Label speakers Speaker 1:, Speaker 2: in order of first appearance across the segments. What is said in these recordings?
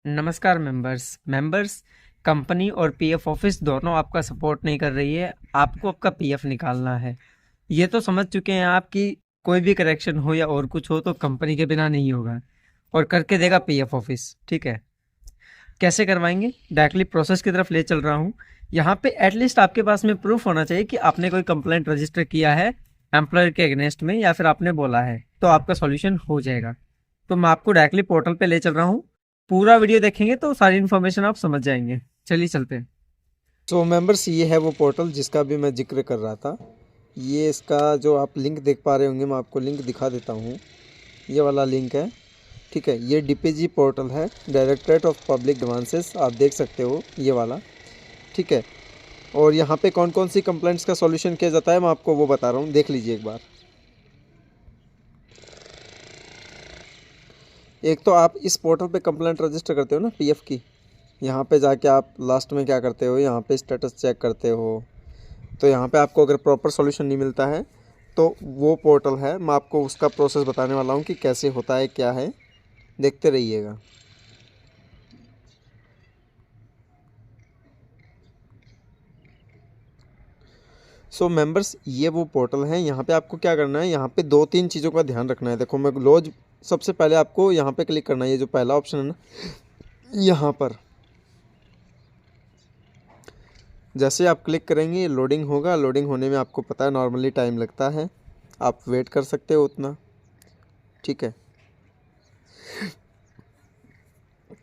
Speaker 1: नमस्कार members company और PF office दोनों आपका सपोर्ट नहीं कर रही है। आपको आपका पीएफ निकालना है। ये तो समझ चुके हैं आप कि कोई भी करेक्शन हो या और कुछ हो तो कंपनी के बिना नहीं होगा और करके देगा पीएफ ऑफिस। ठीक है, कैसे करवाएंगे? डायरेक्टली प्रोसेस की तरफ ले चल रहा हूँ। यहाँ पे एटलीस्ट आपके पास में प्रूफ होना चाहिए कि आपने कोई कंप्लेंट रजिस्टर किया है एम्प्लॉयर के अगेंस्ट में या फिर आपने बोला है, तो आपका सॉल्यूशन हो जाएगा। तो मैं आपको डायरेक्टली पोर्टल पे ले चल रहा हूँ। पूरा वीडियो देखेंगे तो सारी इन्फॉर्मेशन आप समझ जाएंगे। चलिए चलते हैं।
Speaker 2: तो मेंबर्स, ये है वो पोर्टल जिसका भी मैं जिक्र कर रहा था। ये इसका जो आप लिंक देख पा रहे होंगे, मैं आपको लिंक दिखा देता हूँ। ये वाला लिंक है, ठीक है। ये डीपीजी पोर्टल है, डायरेक्टरेट ऑफ पब्लिक ग्रीवेंसेस, आप देख सकते हो ये वाला, ठीक है। और यहाँ पे कौन कौन सी कंप्लेंट्स का सॉल्यूशन किया जाता है मैं आपको वो बता रहा हूँ, देख लीजिए एक बार। एक तो आप इस पोर्टल पे कंप्लेंट रजिस्टर करते हो ना पीएफ की। यहाँ पे जाके आप लास्ट में क्या करते हो, यहाँ पे स्टेटस चेक करते हो। तो यहाँ पे आपको अगर प्रॉपर सॉल्यूशन नहीं मिलता है तो वो पोर्टल है, मैं आपको उसका प्रोसेस बताने वाला हूँ कि कैसे होता है, क्या है, देखते रहिएगा। सो मेंबर्स, ये वो पोर्टल है। यहाँ पे आपको क्या करना है, यहाँ पे दो तीन चीज़ों का ध्यान रखना है। देखो, मैं रोज सबसे पहले आपको यहाँ पे क्लिक करना है, ये जो पहला ऑप्शन है ना, यहाँ पर जैसे आप क्लिक करेंगे लोडिंग होगा। लोडिंग होने में आपको पता है नॉर्मली टाइम लगता है, आप वेट कर सकते हो उतना, ठीक है।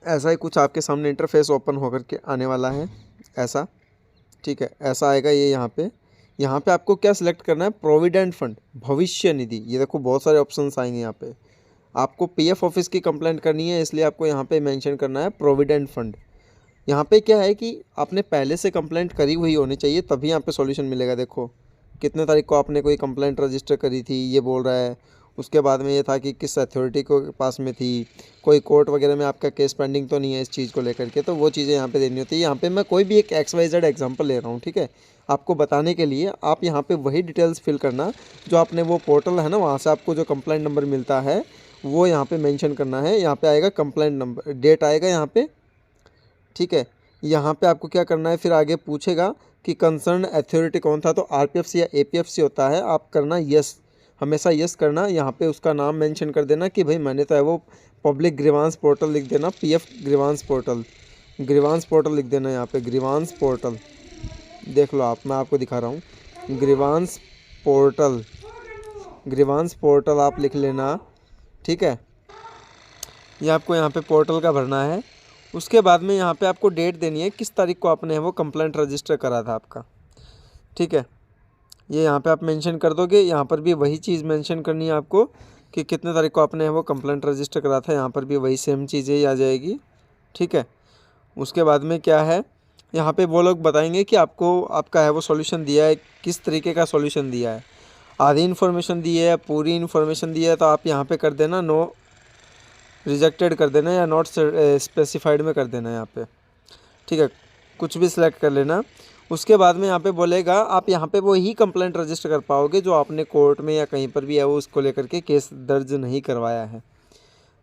Speaker 2: ऐसा ही कुछ आपके सामने इंटरफेस ओपन होकर के आने वाला है, ऐसा, ठीक है। ऐसा आएगा ये। यहाँ पे आपको क्या सिलेक्ट करना है, प्रोविडेंट फंड, भविष्य निधि। ये देखो बहुत सारे ऑप्शंस आएंगे यहाँ पे। आपको पीएफ ऑफिस की कंप्लेंट करनी है, इसलिए आपको यहाँ पे मेंशन करना है प्रोविडेंट फंड। यहाँ पे क्या है कि आपने पहले से कंप्लेंट करी हुई होनी चाहिए, तभी यहाँ पे सॉल्यूशन मिलेगा। देखो कितने तारीख को आपने कोई कंप्लेंट रजिस्टर करी थी, ये बोल रहा है। उसके बाद में ये था कि किस अथॉरिटी को पास में थी, कोई कोर्ट वगैरह में आपका केस पेंडिंग तो नहीं है इस चीज़ को लेकर के, तो वो चीज़ें यहाँ पे देनी होती है। यहाँ पे मैं कोई भी एक XYZ एग्जांपल ले रहा हूँ, ठीक है, आपको बताने के लिए। आप यहाँ पे वही डिटेल्स फिल करना जो आपने वो पोर्टल है ना, वहाँ से आपको जो कंप्लेंट नंबर मिलता है वो यहाँ पे मेंशन करना है। यहाँ पे आएगा कंप्लेंट नंबर, डेट आएगा यहाँ पे, ठीक है। यहाँ पे आपको क्या करना है, फिर आगे पूछेगा कि कंसर्न अथॉरिटी कौन था, तो आरपीएफसी या एपीएफसी होता है। आप करना यस, हमेशा यस करना। यहाँ पे उसका नाम मेंशन कर देना कि भाई मैंने तो है वो पब्लिक ग्रीवांस पोर्टल लिख देना, PF grievance portal, grievance portal लिख देना। यहाँ पे ग्रीवांस पोर्टल देख लो आप, मैं आपको दिखा रहा हूँ। ग्रीवांस पोर्टल, ग्रीवांस पोर्टल आप लिख लेना, ठीक है। ये आपको यहाँ पे पोर्टल का भरना है। उसके बाद में यहाँ पे आपको डेट देनी है, किस तारीख को आपने वो कंप्लेंट रजिस्टर करा था आपका, ठीक है। ये यहाँ पे आप मेंशन कर दोगे। यहाँ पर भी वही चीज़ मेंशन करनी है आपको कि कितने तारीख को आपने वो कंप्लेंट रजिस्टर करा था। यहाँ पर भी वही सेम चीज़ें ही आ जाएगी, ठीक है। उसके बाद में क्या है, यहाँ पे वो लोग बताएंगे कि आपको आपका है वो सॉल्यूशन दिया है, किस तरीके का सॉल्यूशन दिया है, आधी इन्फॉर्मेशन दी है, पूरी इन्फॉर्मेशन दी है। तो आप यहाँ पे कर देना नो, रिजेक्टेड कर देना, या नॉट स्पेसिफाइड में कर देना यहाँ पे, ठीक है। कुछ भी सिलेक्ट कर लेना। उसके बाद में यहाँ पे बोलेगा आप यहाँ पे वो ही कंप्लेंट रजिस्टर कर पाओगे जो आपने कोर्ट में या कहीं पर भी है वो उसको लेकर के केस दर्ज नहीं करवाया है।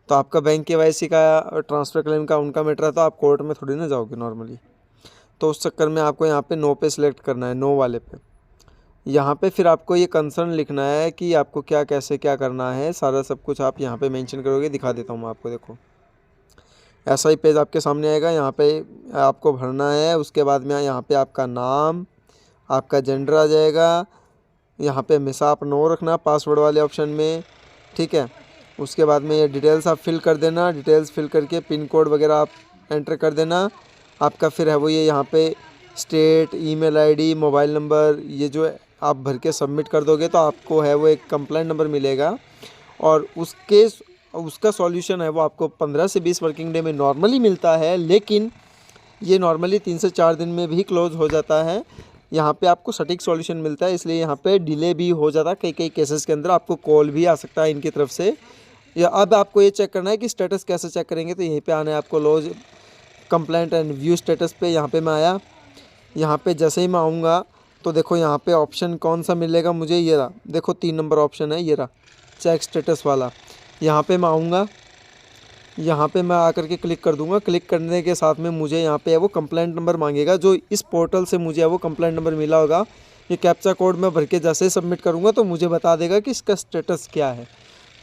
Speaker 2: तो आपका बैंक केवाईसी का, ट्रांसफ़र क्लेम का उनका मैटर है, तो आप कोर्ट में थोड़ी ना जाओगे नॉर्मली। तो उस चक्कर में आपको यहाँ पे नो पे सिलेक्ट करना है, नो वाले पे। यहाँ पे फिर आपको ये कंसर्न लिखना है कि आपको क्या, कैसे, क्या करना है, सारा सब कुछ आप यहाँ पे मेंशन करोगे। दिखा देता हूँ मैं आपको, देखो ऐसा ही पेज आपके सामने आएगा। यहाँ पे आपको भरना है। उसके बाद में यहाँ पे आपका नाम, आपका जेंडर आ जाएगा। यहाँ पे हमेशा आप नो रखना पासवर्ड वाले ऑप्शन में, ठीक है। उसके बाद में ये डिटेल्स आप फिल कर देना। डिटेल्स फिल करके पिन कोड वगैरह आप एंटर कर देना। आपका फिर है वो ये यहाँ पे state, email ID, mobile number, ये जो आप भर के सबमिट कर दोगे तो आपको है वो एक कंप्लेंट नंबर मिलेगा। और उसका सॉल्यूशन है वो आपको 15 से 20 वर्किंग डे में नॉर्मली मिलता है, लेकिन ये नॉर्मली 3 से 4 दिन में भी क्लोज हो जाता है। यहाँ पे आपको सटीक सॉल्यूशन मिलता है, इसलिए यहाँ पे डिले भी हो जाता है। कई कई केसेस के अंदर आपको कॉल भी आ सकता है इनकी तरफ से। या अब आपको ये चेक करना है कि स्टेटस कैसे चेक करेंगे, तो यहीं पे आना है आपको lodge complaint and view status पे। यहाँ पे मैं आया। यहाँ पे जैसे ही मैं आऊँगा तो देखो यहाँ पे ऑप्शन कौन सा मिलेगा मुझे, ये रहा, देखो 3 नंबर ऑप्शन है, ये रहा चेक स्टेटस वाला। यहाँ पे मैं आऊँगा, यहाँ पे मैं आकर के क्लिक कर दूंगा। क्लिक करने के साथ में मुझे यहाँ पे है वो कंप्लेंट नंबर मांगेगा, जो इस पोर्टल से मुझे है वो कंप्लेंट नंबर मिला होगा। ये कैप्चा कोड मैं भर के जैसे ही सबमिट करूँगा तो मुझे बता देगा कि इसका स्टेटस क्या है।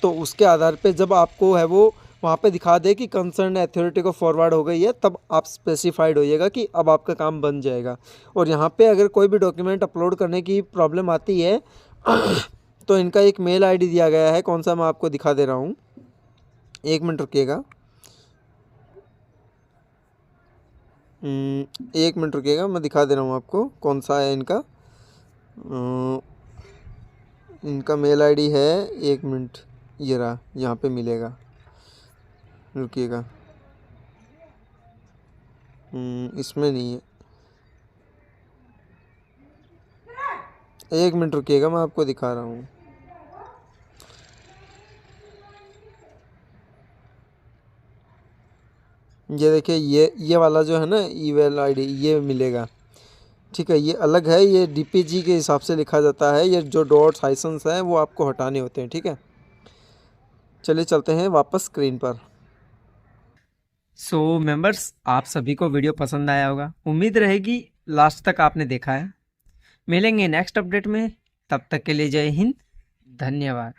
Speaker 2: तो उसके आधार पे जब आपको है वो वहाँ पे दिखा दे कि कंसर्न अथॉरिटी को फॉरवर्ड हो गई है, तब आप स्पेसिफाइड होइएगा कि अब आपका काम बन जाएगा। और यहाँ पे अगर कोई भी डॉक्यूमेंट अपलोड करने की प्रॉब्लम आती है तो इनका एक मेल आईडी दिया गया है, कौन सा मैं आपको दिखा दे रहा हूँ, 1 मिनट रुकिएगा। 1 मिनट रुकिएगा, मैं दिखा दे रहा हूँ आपको कौन सा है इनका। इनका मेल आईडी है, 1 मिनट, ये रहा, यहाँ पे मिलेगा, रुकिएगा। इसमें नहीं है, 1 मिनट रुकिएगा, मैं आपको दिखा रहा हूँ। ये देखिए, ये वाला जो है ना ईमेल आईडी, ये मिलेगा, ठीक है। ये अलग है, ये डीपीजी के हिसाब से लिखा जाता है। ये जो डॉट्स हाइसन्स हैं वो आपको हटाने होते हैं, ठीक है। चलिए चलते हैं वापस स्क्रीन पर।
Speaker 1: सो मेंबर्स, आप सभी को वीडियो पसंद आया होगा, उम्मीद रहेगी लास्ट तक आपने देखा है। मिलेंगे नेक्स्ट अपडेट में, तब तक के लिए जय हिंद, धन्यवाद।